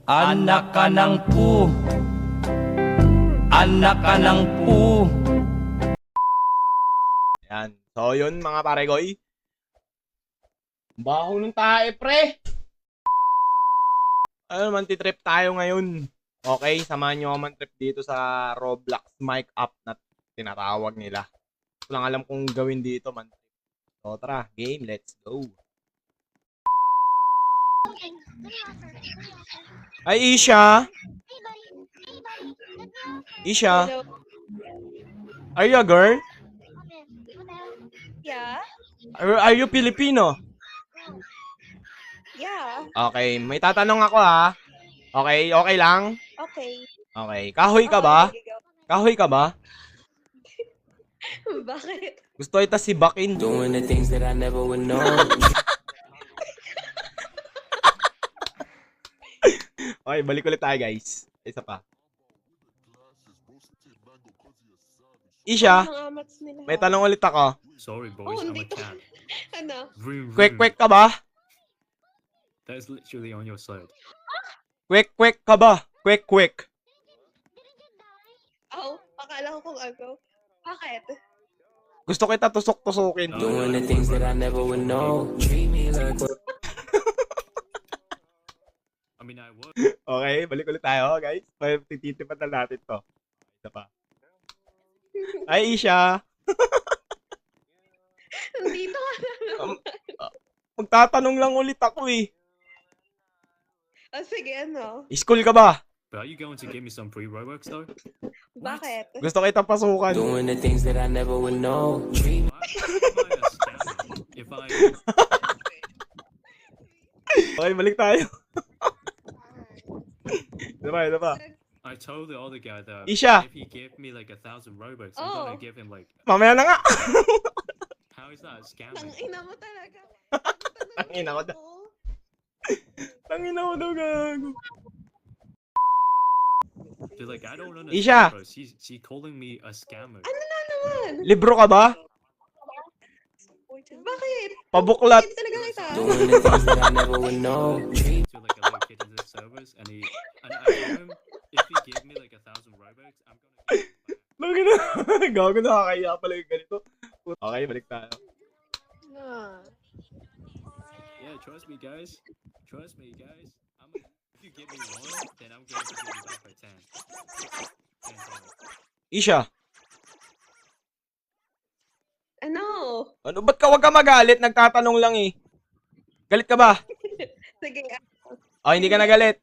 Anak ka ng pu. Anak ka ng pu. Yan. So, yun mga paregoy. Baho ng tae, pre. Ano naman, titrip tayo ngayon. Okay, samahan nyo ako man-trip dito sa Roblox mic up na tinatawag nila. Hindi ko lang alam kung gawin dito man. So, tara, game, let's go. Ay, Isha. Isha, Hello. are you a girl? Yeah. Are you Filipino? Yeah. Okay, may tatanong ako ha. Okay, okay lang? Okay. Okay, kahoy ka ba? Sige, go. Kahoy ka ba? Bakit? Gusto kita si Bakin. Doing the things that I never would know. Okay, balik ulit tayo guys. Isa pa. Isha, Ang amats nila. may tanong ulit ako. Sorry, Oh, boys, I'm a nandito. cat. Ano? Vroom, vroom. Kwek-kwek ka ba? That is literally on your side. Kwek-kwek ka ba? Kwek-kwek. Oh, akala ko kung ano. Bakit? Gusto kita tusok-tusukin. Doing the things that I never would know. Treat me like I mean, I would. Okay, balik ulit tayo guys. Tititipan na natin to. Isa pa. Ay, Isha. Nandito ka na naman. Magtatanong lang ulit ako eh. Oh, sige, ano? School ka ba? But are you going to give me some free Robux though? Bakit? Gusto kita pasukan. doing the things that I never would know. Treat me If I Okay, balik tayo. Isa pa, isa pa. I told the other guy that Isha. if he gave me like 1,000 Robux, Oh. I'm gonna give him like. Mamaya na nga. How is that Tang scamming? ina mo talaga. Tangina ko daw. Tangina mo daw gago. Dude, like I don't understand. Isha. Bro. She calling me a scammer. Ano na naman? Libro ka ba? Bakit? Pabuklat. Bakit talaga kita? doing the things that I never would know. Treat To like a little kid in the servers, and I told him if he gave me like 1,000 Robux, I'm gonna give him back. Lagi na. Gago, nakakaya pala yung ganito. Okay, balik tayo. Ah. Yeah, trust me, guys. Trust me, guys. If you give me one, then I'm going to give you back by 10. 10. Isha, Ano? ano, ba't ka wag ka magalit? Nagtatanong lang eh. Galit ka ba? Sige, Oh, hindi ka nagalit.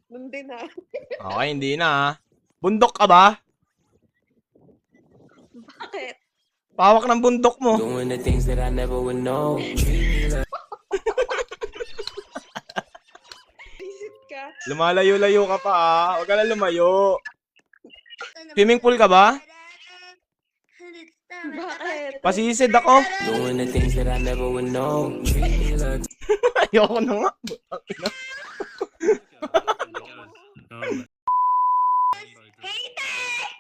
nandun na. Okay, hindi na ha. Bundok ka ba? Bakit? Pawak ng bundok mo. doing the things that I never would know. Treat me like Visit ka. Lumalayo-layo ka pa ah. Huwag ka na lumayo. Swimming pool ka ba? Bakit? Pasisid ako. doing the things that I never would know. Treat me like Ayoko na nga. Butang ina.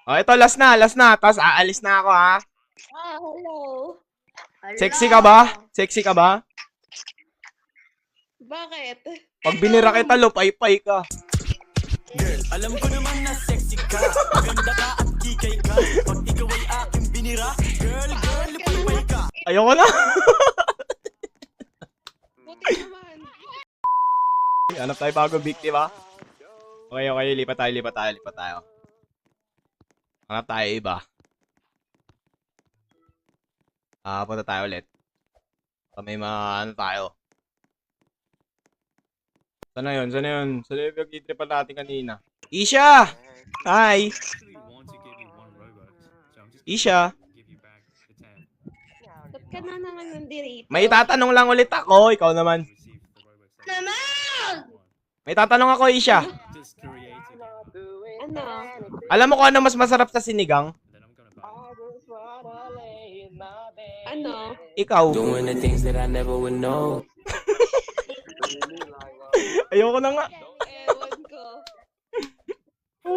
Oh, ito, last na. Tapos aalis na ako ha. Ah, hello. Sexy ka ba? Sexy ka ba? Bakit? Pag binira kita, lupay-pay ka. girl. Alam ko naman na sexy ka. Maganda ka at kikay ka. Pag ikaw ay aking binira, girl, lupay ka. Ayoko na. Buti naman. Hanap tayo bago biktima. Okay, lipat tayo. Hanap tayo iba. Punta tayo ulit. May mga ano tayo. Sana yun? Sana yung pag-itripan natin kanina? Isha! Hi! actually want to give you one Robux, so I'm just Isha! gonna give you back the 10. Ba't ka na naman nandirito? May tatanong lang ulit ako. Ikaw naman. Receive the Robux. Naman! May tatanong ako, Isha. Just creative. Ano? Alam mo kung ano mas masarap sa sinigang? Then I'm gonna buy. Ano? Ikaw. doing the things that I never would know. Ayoko na nga. Ewan ko.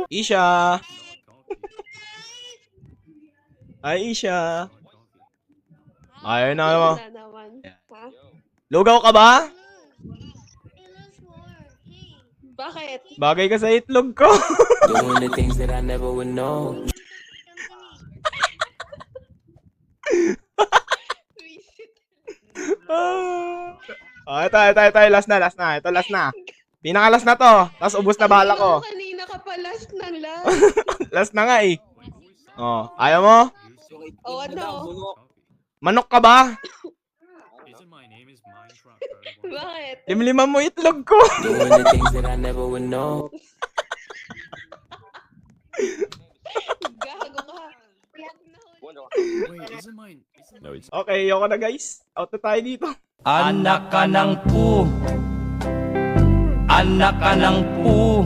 Isha! Not coffee. Hi, Isha! Not coffee. Ayun na naman. Na naman. Ha? Lugaw ka ba? Bakit? Bagay ka sa itlog ko. Doing the things that I never would know. Visit. Ito. Last na. Ito, last na. Pinaka-last na to. Tapos ubos na bala ko. Kanina ka pa last na lang. Last na nga eh. Oh, ayaw mo? O ano? Manok ka ba? Isn't my name is Minecraft, bro? Bakit? Limliman mo itlog ko. Doing the things that I never would know. Gago ka. Yak na huli. Wait, isn't mine? Okay, ayoko na guys. Out na tayo dito. Anak ka ng pu. Anak ka ng pu.